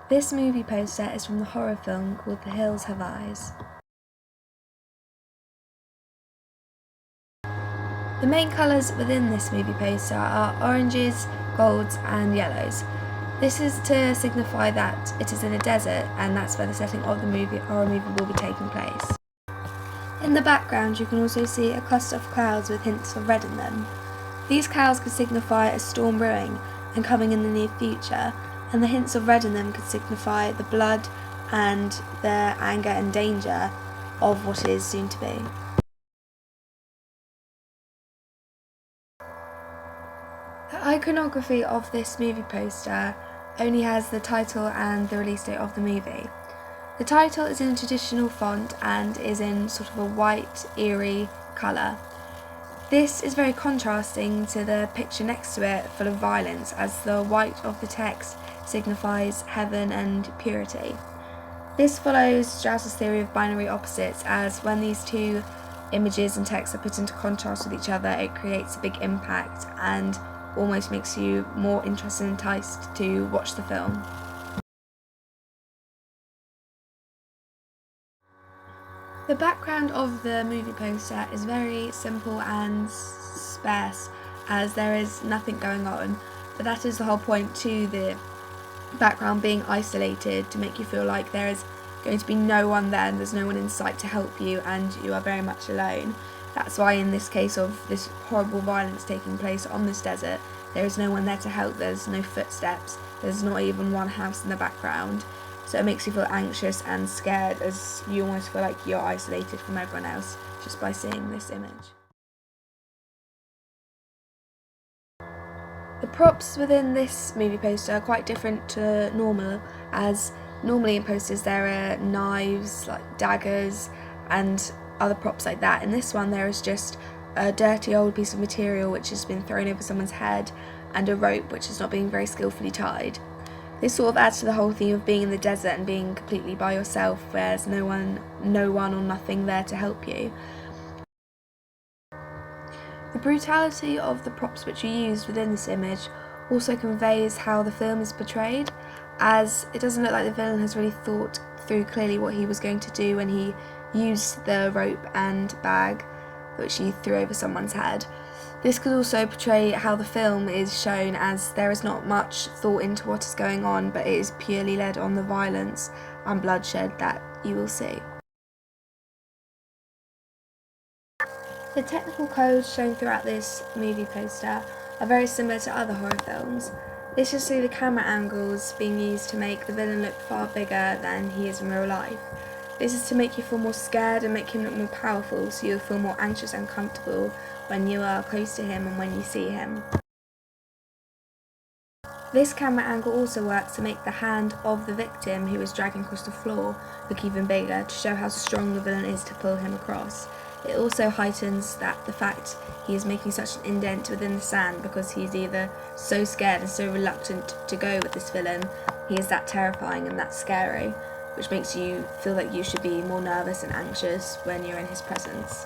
This movie poster is from the horror film called The Hills Have Eyes. The main colours within this movie poster are oranges, golds and yellows. This is to signify that it is in a desert, and that's where the setting of the horror movie will be taking place. In the background you can also see a cluster of clouds with hints of red in them. These clouds could signify a storm brewing and coming in the near future, and the hints of red in them could signify the blood and the anger and danger of what is soon to be. The iconography of this movie poster only has the title and the release date of the movie. The title is in a traditional font and is in sort of a white, eerie colour. This is very contrasting to the picture next to it, full of violence, as the white of the text signifies heaven and purity. This follows Strauss's theory of binary opposites, as when these two images and texts are put into contrast with each other, it creates a big impact and almost makes you more interested and enticed to watch the film. The background of the movie poster is very simple and sparse, as there is nothing going on, but that is the whole point to the background being isolated, to make you feel like there is going to be no one there and there's no one in sight to help you and you are very much alone. That's why in this case of this horrible violence taking place on this desert, there is no one there to help, there's no footsteps, there's not even one house in the background. So it makes you feel anxious and scared, as you almost feel like you're isolated from everyone else just by seeing this image. The props within this movie poster are quite different to normal, as normally in posters there are knives, like daggers, and other props like that. In this one there is just a dirty old piece of material which has been thrown over someone's head, and a rope which is not being very skillfully tied. This sort of adds to the whole theme of being in the desert and being completely by yourself, where there's no one or nothing there to help you. The brutality of the props which are used within this image also conveys how the film is portrayed, as it doesn't look like the villain has really thought through clearly what he was going to do when he used the rope and bag which he threw over someone's head. This could also portray how the film is shown, as there is not much thought into what is going on, but it is purely led on the violence and bloodshed that you will see. The technical codes shown throughout this movie poster are very similar to other horror films. This is through the camera angles being used to make the villain look far bigger than he is in real life. This is to make you feel more scared and make him look more powerful, so you'll feel more anxious and uncomfortable when you are close to him and when you see him. This camera angle also works to make the hand of the victim who is dragging across the floor look even bigger, to show how strong the villain is to pull him across. It also heightens the fact he is making such an indent within the sand, because he is either so scared and so reluctant to go with this villain, he is that terrifying and that scary, which makes you feel like you should be more nervous and anxious when you're in his presence.